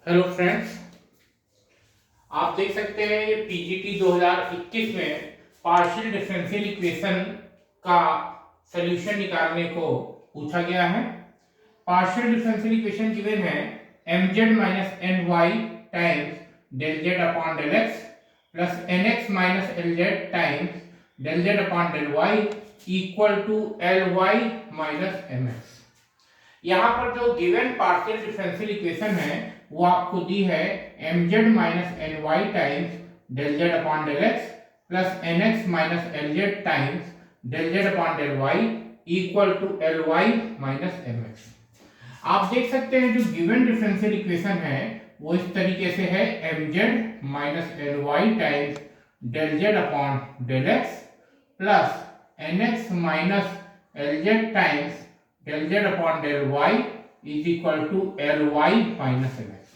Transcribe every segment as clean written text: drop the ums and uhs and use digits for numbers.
Hello friends, आप देख सकते हैं ये पीजीटी 2021 में पार्शियल डिफरेंशियल इक्वेशन का सॉल्यूशन निकालने को पूछा गया है। पार्शियल डिफरेंशियल इक्वेशन गिवन है mz minus n y times del z upon del x plus n x minus l z times del z upon del y equal to l y minus m x. यहाँ पर जो given partial differential equation है वो आपको दी है mz minus n y times del z upon del x plus n x minus l z times del z upon del y equal to l y minus m x. आप देख सकते हैं जो गिवन डिफरेंशियल इक्वेशन है वो इस तरीके से है mz minus n y times del z upon del x plus n x minus l z times del z upon del y is equal to ly minus mx।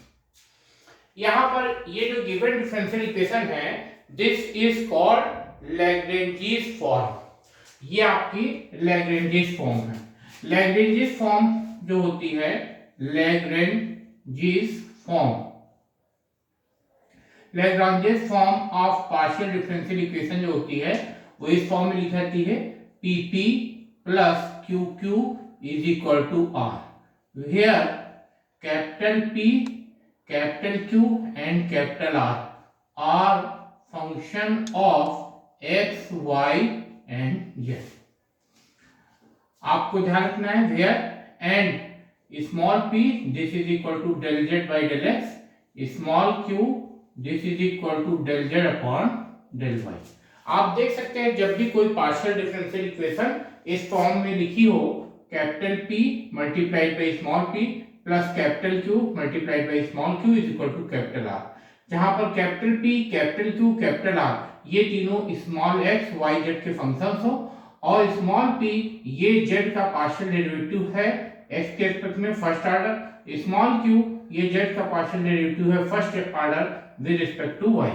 यहाँ पर ये जो गिवन डिफरेंशियल इक्वेशन है this is called Lagrange's form. ये आपकी लैग्रेंजीज form है। Lagrange's form जो होती है Lagrange's form of partial differential equation जो होती है वो इस फॉर्म में लिखी जाती है pp plus qq is equal to r, where capital P, capital Q and capital R are function of x, y and z। आपको ध्यान रखना है where and small p this is equal to del z by del x, small q this is equal to del z upon del y। आप देख सकते हैं जब भी कोई पार्शियल डिफरेंशियल इक्वेशन इस फॉर्म में लिखी हो capital P multiplied by small p plus capital Q multiplied by small q is equal to capital R, जहां पर capital P, capital Q, capital R ये तीनों स्मॉल x, y, z के functions हो और स्मॉल p ये z का partial derivative है x के रिस्पेक्ट में फर्स्ट ऑर्डर, स्मॉल q ये z का पार्शियल डेरिवेटिव है first order with respect to y।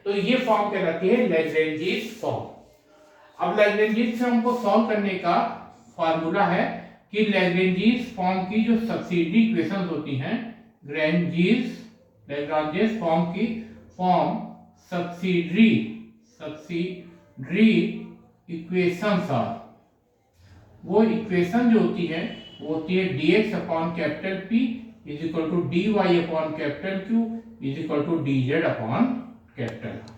तो ये फॉर्म कहलाती है लैग्रेंजीज फॉर्म। अब लैग्रेंजीज फॉर्म को सॉल्व करने का फार्मूला है कि लैग्रेंजीज फॉर्म की जो सब्सिडी इक्वेशंस होती हैं लैग्रेंजीज फॉर्म की सब्सिडी इक्वेशंस आर, वो इक्वेशन जो होती है वो होती है dx upon capital P is equal to dy upon capital Q is equal to dz upon capital R।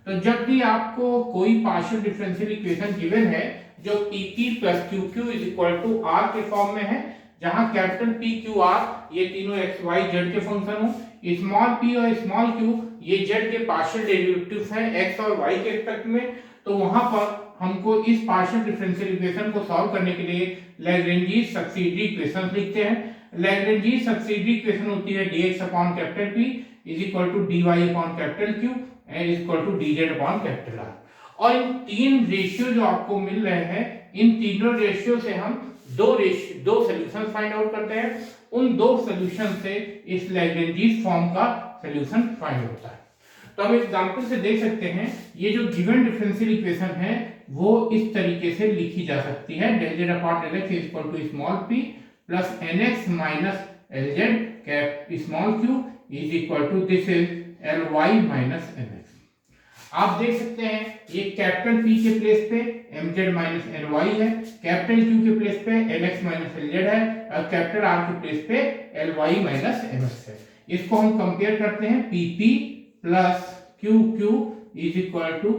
तो जब भी आपको कोई पार्शियल डिफरेंशियल इक्वेशन गिवन है जो pp plus qq is equal to r के फॉर्म में है, जहां कैपिटल P Q R ये तीनों x y z के फंक्शन हो, स्मॉल p और स्मॉल q ये z के पार्शियल डेरिवेटिव्स हैं x और y के रिस्पेक्ट में, तो वहां पर हमको इस पार्शियल डिफरेंशियल इक्वेशन को सॉल्व करने के लिए लैग्रेंजीज सब्सिडी इक्वेशन लिखते हैं। लैग्रेंजीज सब्सिडी इक्वेशन होती है dx upon capital P is equal to dy upon capital Q and is equal to dz upon capital R। और इन तीन रेशियो जो आपको मिल रहे हैं इन तीनों रेशियो से हम दो सॉल्यूशन फाइंड आउट करते हैं। उन दो सॉल्यूशन से इस लैग्रेंजीज फॉर्म का सॉल्यूशन फाइंड होता है। तो हम एग्जांपल से देख सकते हैं ये जो गिवन डिफरेंशियल इक्वेशन है वो इस तरीके से लिखी जा सकती है del z upon del x is equal to small p plus nx minus lz cap small q is equal to this is ly minus mx। आप देख सकते हैं ये कैपिटल P के प्लेस पे mz माइनस ny है, capital Q के place पे nx माइनस lz है और कैपिटल R के प्लेस पे ly माइनस mx है। इसको हम कंपेयर करते हैं pp plus qq is equal to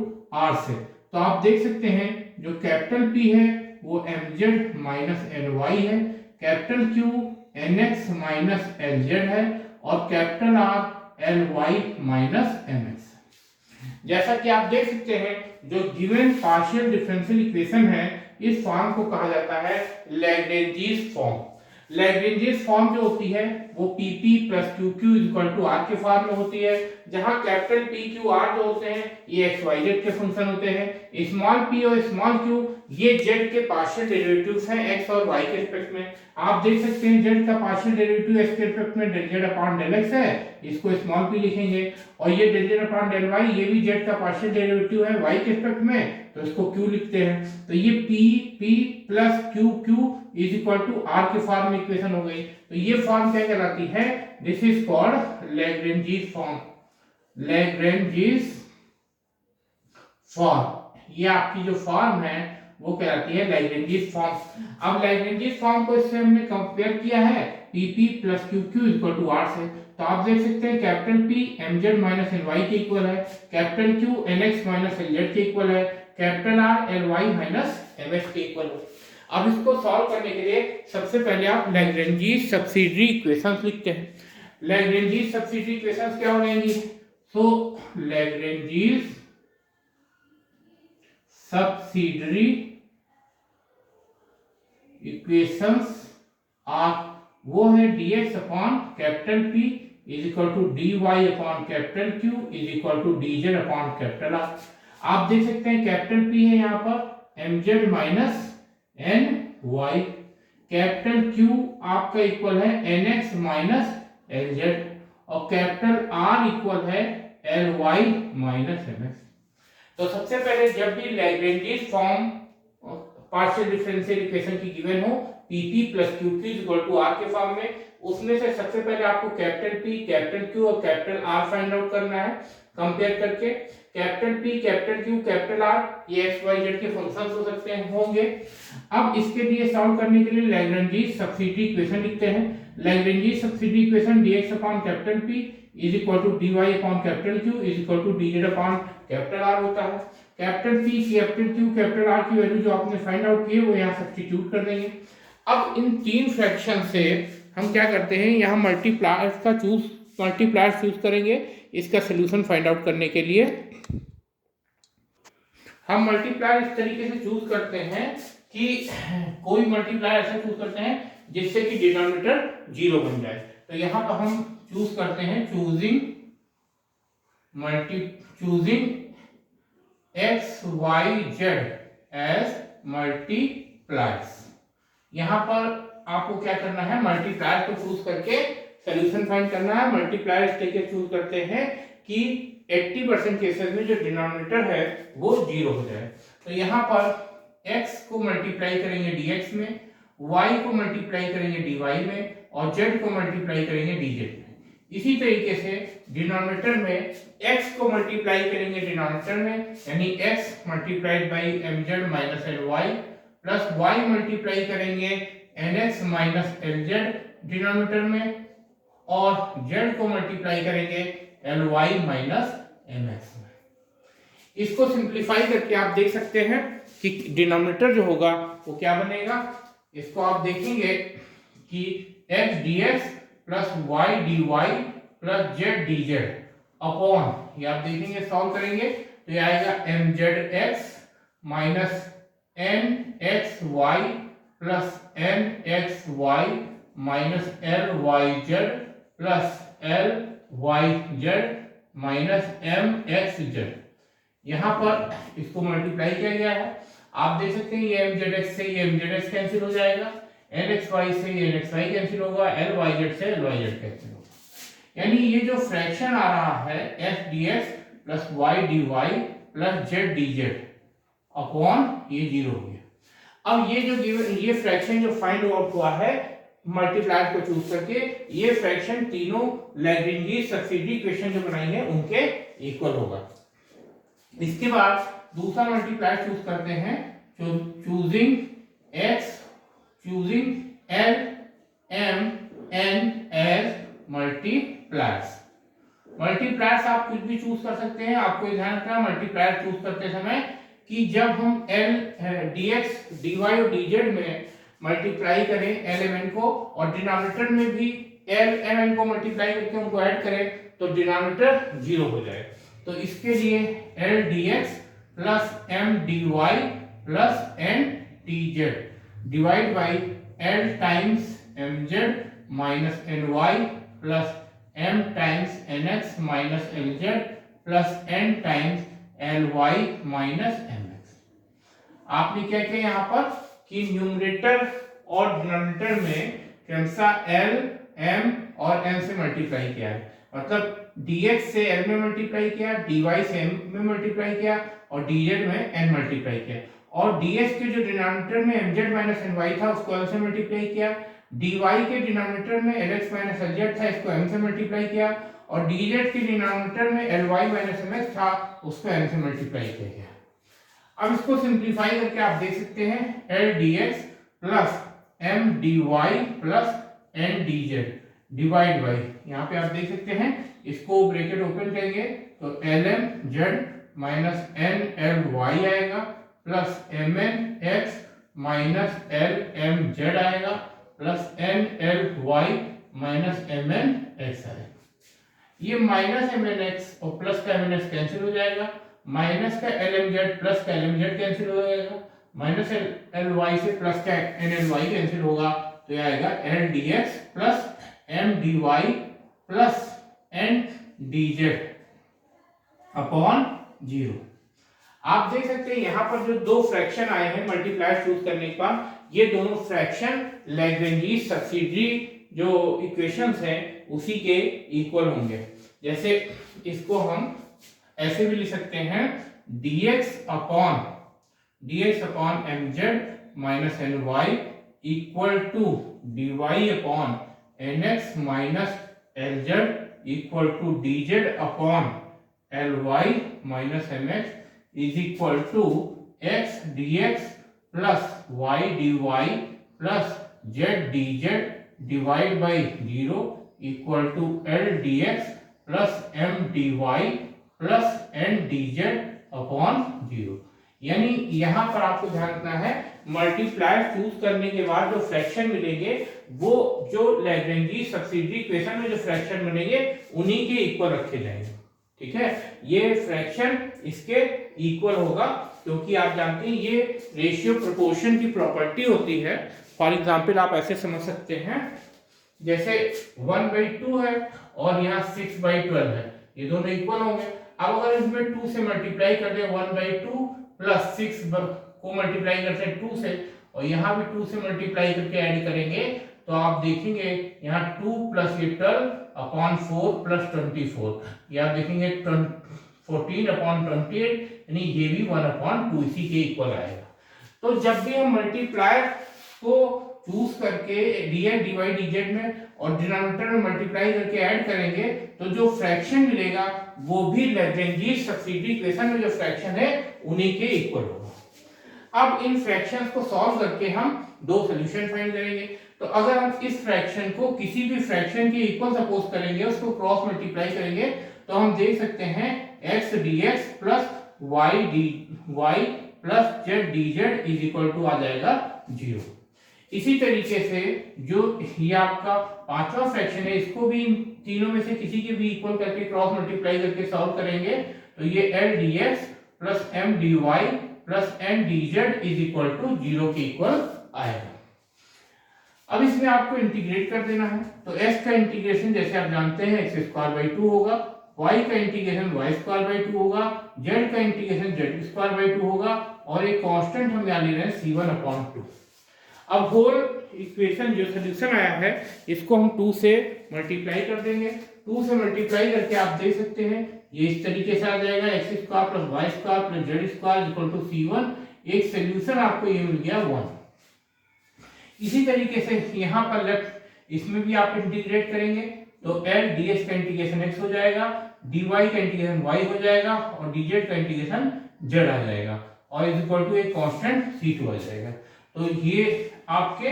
r से। तो आप देख सकते हैं जो कैपिटल P है वो mz माइनस ny है, capital Q nx minus lz है और capital R ly minus mx। जैसा कि आप देख सकते हैं जो गिवन पार्शियल डिफरेंशियल इक्वेशन है इस फॉर्म को कहा जाता है लैग्रेंजीज फॉर्म। लैग्रेंजीज फॉर्म जो होती है वो pp plus qq is equal to r के फॉर्म में होती है, जहां कैपिटल P Q R जो होते हैं ये x y z के फंक्शन होते हैं, स्मॉल p और स्मॉल q ये जेड के पार्शियल डेरिवेटिव्स हैं एक्स और वाई के रिस्पेक्ट में। आप देख सकते हैं जेड का पार्शियल डेरिवेटिव एक्स के रिस्पेक्ट में del z upon del x है, इसको स्मॉल p लिखेंगे, और ये del z upon del y ये भी जेड का पार्शियल डेरिवेटिव है वाई के रिस्पेक्ट में, तो इसको q लिखते हैं। तो ये p plus q q is equal to r के फॉर्म में इक्वेशन हो गई। तो ये फॉर्म क्या कहलाती है, this is called Lagrange's form, Lagrange's form. ये आपकी जो फॉर्म है वो कहलाती है लैग्रेंजीज फॉर्म। अब लैग्रेंजीज फॉर्म को इससे हमने कंपेयर किया है pp plus q q equal to r से। तो आप देख सकते हैं capital P mz minus ly के इक्वल है, capital Q nx minus lz के इक्वल है, capital R ly minus ms के इक्वल है। अब इसको सॉल्व करने के लिए सबसे पहले आप लैग्रेंजीज सब्सिडियरी इक्वेशंस लिखते हैं। लैग्रेंजीज सब्सिडियरी इक्वेशंस क्या हो जाएंगी, so Lagrange's subsidiary equations are वो है dx upon capital P is equal to dy upon capital Q is equal to dz upon capital R। आप देख सकते हैं कैपिटल P है यहाँ पर mz minus ny, capital Q आपका इक्वल है nx माइनस lz, और कैपिटल R इक्वल है ly माइनस mx। तो सबसे पहले जब भी Lagrange's form partial differential equation की गिवन हो pp plus q q equal to r के फॉर्म में, उसमें से सबसे पहले आपको कैपिटल P कैपिटल Q और कैपिटल R फाइंड आउट करना है कंपेयर करके। Capital P capital Q capital R ये x y z के फंक्शंस हो सकते हैं होंगे। अब इसके लिए सॉल्व करने के लिए लैग्रेंजीज सब्सिडियरी इक्वेशन लिखते हैं। Lagrange's subsidiary equation dx upon capital P is equal to dy upon capital Q is equal to dz upon capital R होता है। Capital P capital Q capital R की वैल्यू जो आपने फाइंड आउट की है वो यहाँ सब्स्टिट्यूट कर देंगे। अब इन तीन फ्रैक्शन से हम क्या करते हैं, यहाँ मल्टीप्लायर चूज करेंगे इसका सोल्यूशन फाइंड आउट करने के लिए। हम मल्टीप्लायर इस तरीके से चूज करते हैं कि कोई मल्टीप्लायर ऐसा चूज करते हैं जिससे कि डिनोमिनेटर 0 बन जाए। तो यहाँ पर हम चूज करते हैं choosing x y z as multipliers. यहाँ पर आपको क्या करना है, मल्टीप्लायर को चूज करके सॉल्यूशन फाइंड करना है। मल्टीप्लायर इस तरीके चूज करते हैं कि 80% केसेस में जो डिनोमिनेटर है वो 0 हो जाए। तो यहाँ पर x को मल्टीप्लाई करेंगे dx में, y को मल्टीप्लाई करेंगे dy में, और z को मल्टीप्लाई करेंगे dz में। इसी तरीके से डिनोमिनेटर में x को मल्टीप्लाई करेंगे डिनोमिनेटर में, यानी x multiplied by mz minus ly, plus y multiply करेंगे nx माइनस lz डिनोमिनेटर में, और z को मल्टीप्लाई करेंगे ly माइनस mx में। इसको सिंप्लीफाई करके आप देख सकते हैं कि डिनोमिनेटर जो होगा वो क्या बनेगा। इसको आप देखेंगे कि x dx plus y dy plus z dz upon, ये आप देखेंगे सॉल्व करेंगे तो ये आएगा mzx minus nxy plus nxy minus lyz plus lyz minus mxz। यहाँ पर इसको मल्टीप्लाई किया गया है, आप देख सकते हैं ये mzx से ये mzx कैंसिल हो जाएगा, nxy से ये nxy कैंसिल होगा, lyz से lyz कैंसिल होगा। यानी ये जो फ्रैक्शन आ रहा है f dx plus y dy plus z dz upon ये 0 हो गया। अब ये जो ये फ्रैक्शन जो फाइंड आउट हुआ है मल्टीप्लायर को चूज करके, ये फ्रैक्शन तीनों लैग्रेंजीज सब्सिडियरी इक्वेशन जो बनाई है उनके इक्वल होगा। इसके बाद दूसरा मल्टीप्लायर चूज करते हैं, choosing L M N as multipliers. Multipliers आप कुछ भी चूज कर सकते हैं, आपको ध्यान रखना मल्टीप्लायर चूज करते समय कि जब हम L dx dy और dz में मल्टीप्लाई करें LMN को, और डिनोमिनेटर में भी LMN को मल्टीप्लाई करके उनको ऐड करें तो डिनोमिनेटर 0 हो जाए। तो इसके लिए L dx plus M dy plus N dz divide by L times mz minus ny plus m times nx minus lz plus n times ly minus mx। आपने क्या किया यहाँ पर कि न्यूमरेटर और डिनोमिनेटर में क्रमशः एल एम और एन से मल्टीप्लाई किया है, मतलब dx से l में मल्टीप्लाई किया, dy से m में मल्टीप्लाई किया और dz में n मल्टीप्लाई किया, और dx के जो डिनोमिनेटर में mz माइनस ny था उसको l से मल्टीप्लाई किया, dy के डिनोमिनेटर में lx माइनस lz था इसको m से मल्टीप्लाई किया, और dz के डिनोमिनेटर में ly माइनस mx था उसको n से मल्टीप्लाई किया गया। अब इसको सिंप्लीफाई करके आप देख सकते हैं l dx plus m dy plus n dz divide by, यहाँ पे आप देख सकते हैं इसको ब्रैकेट ओपन करेंगे तो lm z minus n l y आएगा plus mn x minus l m z आएगा plus n l y minus mn x आएगा। ये माइनस mn x और प्लस का mn x कैंसिल हो जाएगा, माइनस का lm z प्लस का lm z कैंसिल हो जाएगा, माइनस l y से प्लस का n l y कैंसिल होगा, तो ये आएगा l dx plus m dy plus n dz upon 0। आप देख सकते हैं यहाँ पर जो दो फ्रैक्शन आए हैं मल्टीप्लायर चूज करने के बाद, ये दोनों फ्रैक्शन लैग्रेंजी सब्सिडियरी जो इक्वेशंस हैं उसी के इक्वल होंगे। जैसे इसको हम ऐसे भी लिख सकते हैं dx upon mz minus ny equal to dy upon nx minus lz equal to dz upon ly minus mx is equal to x dx plus y dy plus z dz divide by 0 equal to l dx plus m dy plus n dz upon 0। यानी यहाँ पर आपको ध्यान रखना है multiplier choose करने के बाद जो फ्रैक्शन मिलेंगे वो जो लैग्रेंजी सब्सिडियरी इक्वेशन में जो फ्रैक्शन बनेंगे उन्हीं के इक्वल रखे जाएंगे। ठीक है, ये फ्रैक्शन इसके इक्वल होगा क्योंकि आप जानते हैं ये रेशियो प्रोपोर्शन की प्रॉपर्टी होती है। फॉर एग्जांपल आप ऐसे समझ सकते हैं जैसे 1/2 है और यहाँ 6/12 है, ये दोनों इक्वल होंगे। अब अगर इसमें 2 से मल्टीप्लाई कर दे 1/2 प्लस 6 को मल्टीप्लाई करते हैं 2 से और यहाँ भी 2 से मल्टीप्लाई करके ऐड करेंगे तो आप देखेंगे यहाँ 2 प्लस 12 अपॉन 4 प्लस 24, ये आप देखेंगे 14 अपॉन 28, यानी ये भी 1/2 इसी के इक्वल आएगा। तो जब भी हम मल्टीप्लायर को चूज करके dx dy dz में और डिनोमिनेटर में मल्टीप्लाई करके ऐड करेंगे तो जो फ्रैक्शन मिलेगा वो भी लैग्रेंजी सब्सिडियरी इक्वेशन में जो फ्रैक्शन है उन्हीं के इक्वल होगा। अब इन फ्रैक्शंस को सॉल्व करके हम दो सॉल्यूशन फाइंड करेंगे। तो अगर हम इस फ्रैक्शन को किसी भी फ्रैक्शन के इक्वल सपोज करेंगे, उसको क्रॉस मल्टीप्लाई करेंगे तो हम देख सकते हैं x dx plus y dy plus z dz is equal to आ जाएगा 0। इसी तरीके से जो ये आपका पांचवा फ्रैक्शन है इसको भी इन तीनों में से किसी के भी इक्वल करके क्रॉस मल्टीप्लाई करके सॉल्व करेंगे तो ये l dx plus m dy plus n dz is equal to 0 के इक्वल आएगा। अब इसमें आपको इंटीग्रेट कर देना है तो s का इंटीग्रेशन जैसे आप जानते हैं x² 2 होगा, y का इंटीग्रेशन y² 2 होगा, z का इंटीग्रेशन z² 2 होगा और एक कांस्टेंट हम यहाँ ले रहे हैं c1/2। अब होल इक्वेशन जो सॉल्यूशन आया है इसको हम 2 से मल्टीप्लाई कर देंगे। 2 से मल्टीप्लाई करके आप देख सकते हैं ये इस तरीके से आ जाएगा x² plus y² plus z² equal to c1। एक सॉल्यूशन आपको ये मिल गया 1। इसी तरीके से यहाँ पर लेफ्ट इसमें भी आप इंटीग्रेट करेंगे तो l dx का इंटीग्रेशन x हो जाएगा, dy का इंटीग्रेशन y हो जाएगा और dz का इंटीग्रेशन z आ जाएगा और इज इक्वल टू एक कांस्टेंट c2 आ जाएगा। तो ये आपके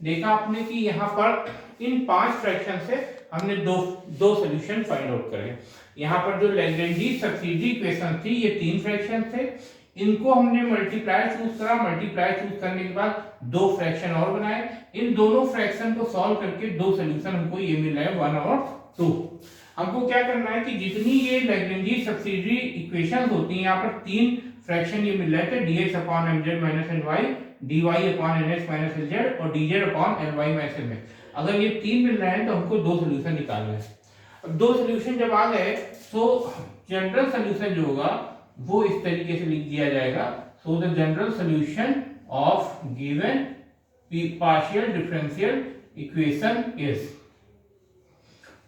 देखा आपने कि यहाँ पर इन 5 फ्रैक्शन से हमने दो सॉल्यूशन फाइंड आउट करे। यहाँ पर जो लैग्रेंजी सब्सिडियरी इक्वेशन थी ये 3 फ्रैक्शन थे, इनको हमने मल्टीप्लायर चूज करा, मल्टीप्लायर चूज करने के बाद 2 फ्रैक्शन और बनाए। इन दोनों फ्रैक्शन को सॉल्व करके 2 सॉल्यूशन हमको ये मिल रहा है 1 और 2। हमको क्या करना है कि जितनी ये लैग्रेंजी सब्सिडियरी इक्वेशंस होती हैं यहाँ पर 3 फ्रैक्शन ये मिल रहे थे dx upon mz minus ny, dy upon nx minus lz और dz upon ly minus mx। अगर ये 3 मिल रहे हैं तो हमको 2 सॉल्यूशन निकालना है। अब 2 सॉल्यूशन जब आ गए तो जनरल सॉल्यूशन जो होगा वो इस तरीके से लिख दिया जाएगा। So the general solution of given partial differential equation is,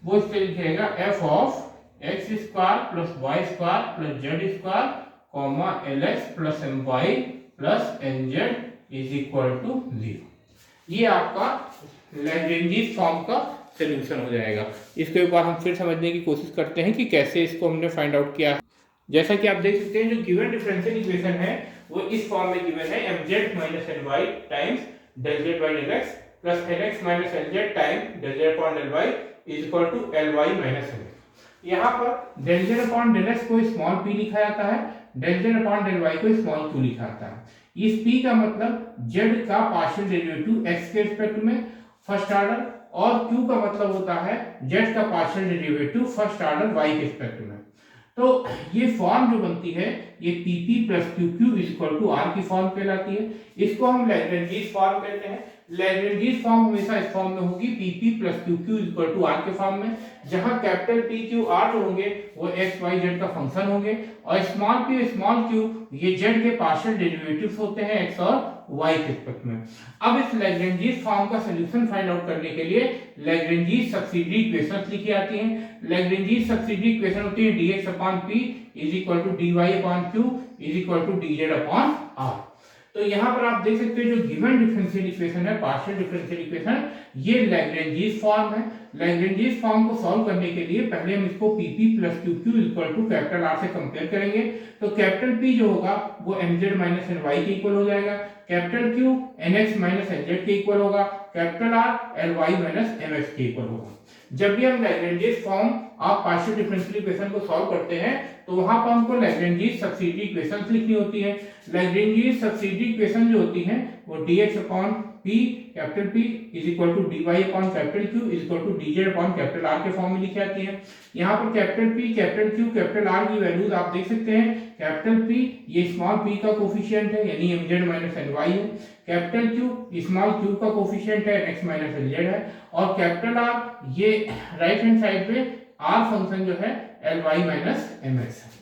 वो इस तरीके रहेगा f of x square plus y square plus z square comma lx plus my plus nz is equal to 0। ये आपका लैग्रेंजीज फॉर्म का सॉल्यूशन हो जाएगा। इसको एक बार हम फिर समझने की कोशिश करते हैं कि कैसे इसको हमने फाइंड आउट किया है। जैसा कि आप देख सकते हैं जो गिवन डिफरेंशियल इक्वेशन है वो इस फॉर्म में गिवन है mz minus ny times del z by del x plus nx minus lz time del z upon del y is equal to ly minus mx। यहाँ पर del z upon del x को small p लिखा जाता है, del z upon del y को small q लिखा जाता है। इस p का मतलब z का पार्शियल डेरिवेटिव x के रिस्पेक्ट में फर्स्ट ऑर्डर और q का मतलब होता है z का partial derivative first order y के रिस्पेक्ट में। तो ये फॉर्म जो बनती है ये PP plus QQ is equal to R की फॉर्म कहलाती है। इसको हम लैग्रेंजीज फॉर्म कहते हैं। लैग्रेंजीज फॉर्म हमेशा इस फॉर्म में होगी PP plus QQ is equal to R के फॉर्म में, जहां कैपिटल P Q R जो होंगे वो x y z का फंक्शन होंगे और स्मॉल p स्मॉल q ये z के पार्शियल डेरिवेटिव्स होते हैं x और y के रिस्पेक्ट में। अब इस लैग्रेंजीज फॉर्म का सॉल्यूशन फाइंड आउट करने के लिए लैग्रेंजीज सब्सिडियरी इक्वेशंस लिखी जाती हैं। लैग्रेंजीज सब्सिडियरी इक्वेशन होती है dx upon p is equal to dy upon q is equal to dz upon r। तो यहाँ पर आप देख सकते हैं जो गिवन डिफरेंशियल इक्वेशन है पार्शियल डिफरेंशियल इक्वेशन ये लैग्रेंजीज फॉर्म है। लैग्रेंजीज फॉर्म को सॉल्व करने के लिए पहले हम इसको PP plus QQ equal to capital R से कंपेयर करेंगे। तो कैपिटल P जो होगा वो mz माइनस ny के इक्वल हो जाएगा, capital Q nx minus nz के इक्वल होगा, capital R ly minus mx के इक्वल होगा। जब भी हम Lagrange's form of partial differential equation को सॉल्व करते हैं तो वहां पर हमको लैग्रेंजीज सब्सिडियरी इक्वेशंस लिखनी होती है। लैग्रेंजीज सब्सिडियरी इक्वेशन जो होती हैं वो dx upon p capital P is equal to dy upon capital Q is equal to dz upon capital R के फॉर्म में लिखी जाती है। यहाँ पर capital P capital Q capital R की वैल्यूज आप देख सकते हैं। कैपिटल P ये स्मॉल p का कोफिशिएंट है यानी mz माइनस ny है, कैपिटल Q स्मॉल q का कोफिशिएंट है nx माइनस lz है और कैपिटल R ये राइट हैंड साइड पे R फंक्शन जो है ly माइनस mx है।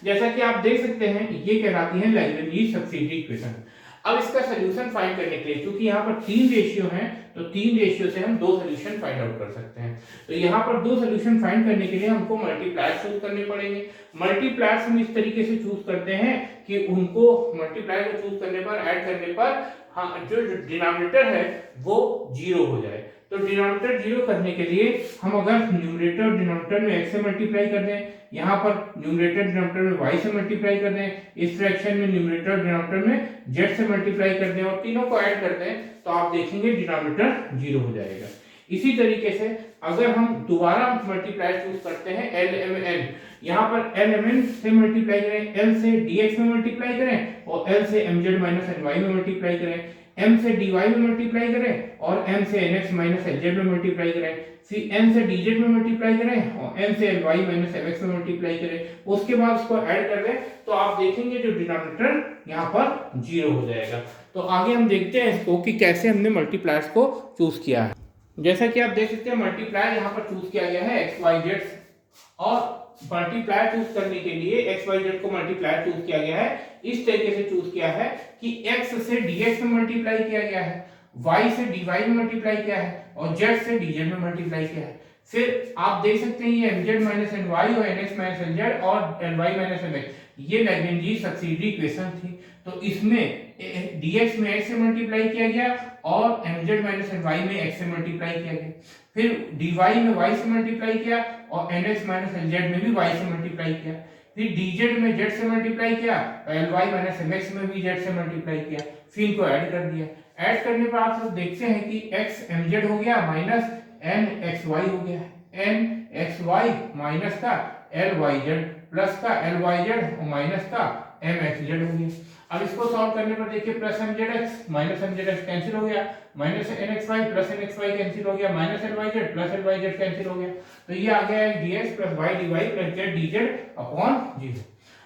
जैसा कि आप देख सकते हैं ये कहलाती है लैग्रेंजीज सब्सिडियरी इक्वेशन। अब इसका सॉल्यूशन फाइंड करने के लिए क्योंकि यहाँ पर 3 रेशियो हैं तो 3 रेशियो से हम 2 सॉल्यूशन फाइंड आउट कर सकते हैं। तो यहाँ पर 2 सॉल्यूशन फाइंड करने के लिए हमको मल्टीप्लायर्स चूज करने पड़ेंगे। मल्टीप्लायर्स हम इस तरीके से चूज करते हैं कि उनको मल्टीप्लाई को चूज करने पर ऐड करने पर हाँ जो डिनोमिनेटर है वो 0 हो जाए। तो डिनोमिनेटर 0 करने के लिए हम अगर न्यूमरेटर और डिनोमिनेटर में x से मल्टीप्लाई कर दें, यहाँ पर न्यूमरेटर डिनोमिनेटर में y से मल्टीप्लाई कर दें, इस फ्रैक्शन में न्यूमरेटर और डिनोमिनेटर में z से मल्टीप्लाई कर दें और तीनों को ऐड कर दें तो आप देखेंगे डिनोमिनेटर 0 हो जाएगा। इसी तरीके से अगर हम दोबारा मल्टीप्लाई चूज करते हैं LMN, यहाँ पर LMN से मल्टीप्लाई करें, L से dx में मल्टीप्लाई करें और L से mz माइनस ny में मल्टीप्लाई करें, m से dy में मल्टीप्लाई करें और m से nx माइनस lz में मल्टीप्लाई करें, फिर n से dz में मल्टीप्लाई करें और n से ly माइनस mx में मल्टीप्लाई करें। उसके बाद उसको ऐड कर दें तो आप देखेंगे जो डिनोमिनेटर यहाँ पर 0 हो जाएगा। तो आगे हम देखते हैं इसको कि कैसे हमने मल्टीप्लायर्स को चूज किया है। जैसा कि आप देख सकते हैं मल्टीप्लायर यहाँ पर चूज किया गया है x y z और मल्टीप्लायर चूज करने के लिए x y z को मल्टीप्लायर चूज किया गया है। इस तरीके से चूज किया है कि x से dx में मल्टीप्लाई किया गया है, y से dy में मल्टीप्लाई किया है और z से dz में मल्टीप्लाई किया है। फिर आप देख सकते हैं ये mz माइनस ny और nx माइनस lz और ly माइनस mx ये लैग्रेंजीज सब्सिडियरी इक्वेशन थी। तो इसमें dx में x से मल्टीप्लाई किया गया और mz माइनस ny में x से मल्टीप्लाई किया गया, फिर dy में y से मल्टीप्लाई किया और nx माइनस lz में भी y से मल्टीप्लाई किया, फिर dz में z से मल्टीप्लाई किया और ly माइनस mx में भी z से मल्टीप्लाई किया, फिर इनको ऐड कर दिया। ऐड करने पर आप सब देखते हैं कि x mz हो गया माइनस nxy हो गया, nxy माइनस का lyz प्लस का lyz और माइनस का mxz हो गया। अब इसको सॉल्व करने पर देखिए plus mzx minus mzx cancel हो गया, minus nxy plus nxy cancel हो गया, minus lyz plus lyz cancel हो गया। तो ये आ गया dx plus y dy plus z dz upon 0।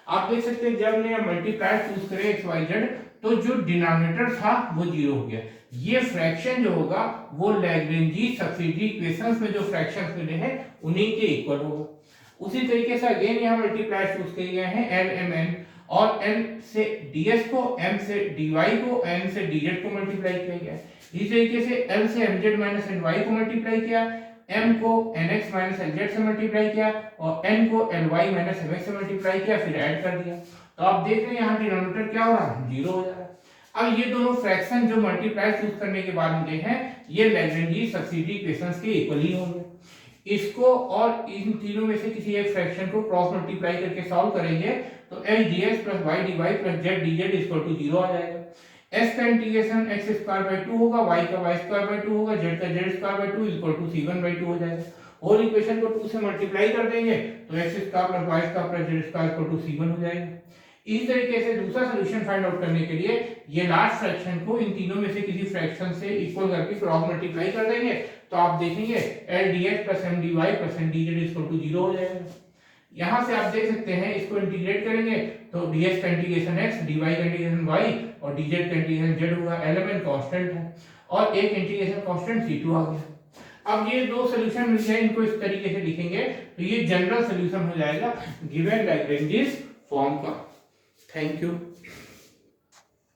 आप देख सकते हैं जब हमने मल्टीप्लाई चूज करे x y z तो जो डिनोमिनेटर था वो 0 हो गया। ये फ्रैक्शन जो होगा वो लैग्रेंजीज सब्सिडियरी इक्वेशंस में जो फ्रैक्शंस मिले हैं उन्हीं के इक्वल होगा। उसी तरीके से अगेन यहाँ मल्टीप्लाई चूज किए गए हैं LMN और n से ds को, m से dy को, n से dz को मल्टीप्लाई किया गया है। इसी तरीके से l से mz माइनस ny को मल्टीप्लाई किया, m को nx माइनस lz से मल्टीप्लाई किया और n को ly माइनस mx से मल्टीप्लाई किया, फिर ऐड कर दिया। तो आप देख रहे हैं यहाँ डिनोमिनेटर क्या हो रहा है, जीरो हो जा रहा है। अब ये दोनों फ्रैक्शन जो मल्टीप्लाई चूज करने के बाद मिले हैं, ये लैग्रेंज सब्सिडी इक्वेशंस के इक्वली होंगे। इसको और इन तीनों में से किसी एक फ्रैक्शन को क्रॉस मल्टीप्लाई करके सॉल्व करेंगे तो h dx plus y dy plus z dz equal to 0 आ जाएगा। s का इंटीग्रेशन x स्क्वायर बाय 2 होगा, y का y स्क्वायर बाय 2 होगा, z का z square by 2 equal to c1 by 2 हो जाएगा। होल इक्वेशन को 2 से मल्टीप्लाई कर देंगे तो x square plus y square plus z square equal to c1 हो जाएगा। इसी तरीके से दूसरा सॉल्यूशन फाइंड आउट करने के लिए ये लास्ट फ्रैक्शन को इन तीनों में से किसी फ्रैक्शन से इक्वल करके क्रॉस मल्टीप्लाई कर देंगे तो आप देखेंगे l dx plus m dy plus n dz equal to 0 हो जाएगा। यहाँ से आप देख सकते हैं, इसको इंटीग्रेट करेंगे तो dx का इंटीग्रेशन x, dy का इंटीग्रेशन y और dz का इंटीग्रेशन z होगा। एलिमेंट कांस्टेंट है और एक इंटीग्रेशन कांस्टेंट c2 आ गया। अब ये दो सॉल्यूशन मिल गए, इनको इस तरीके से लिखेंगे तो ये जनरल सॉल्यूशन हो जाएगा गिवन लैग्रेंज फॉर्म का। Thank you.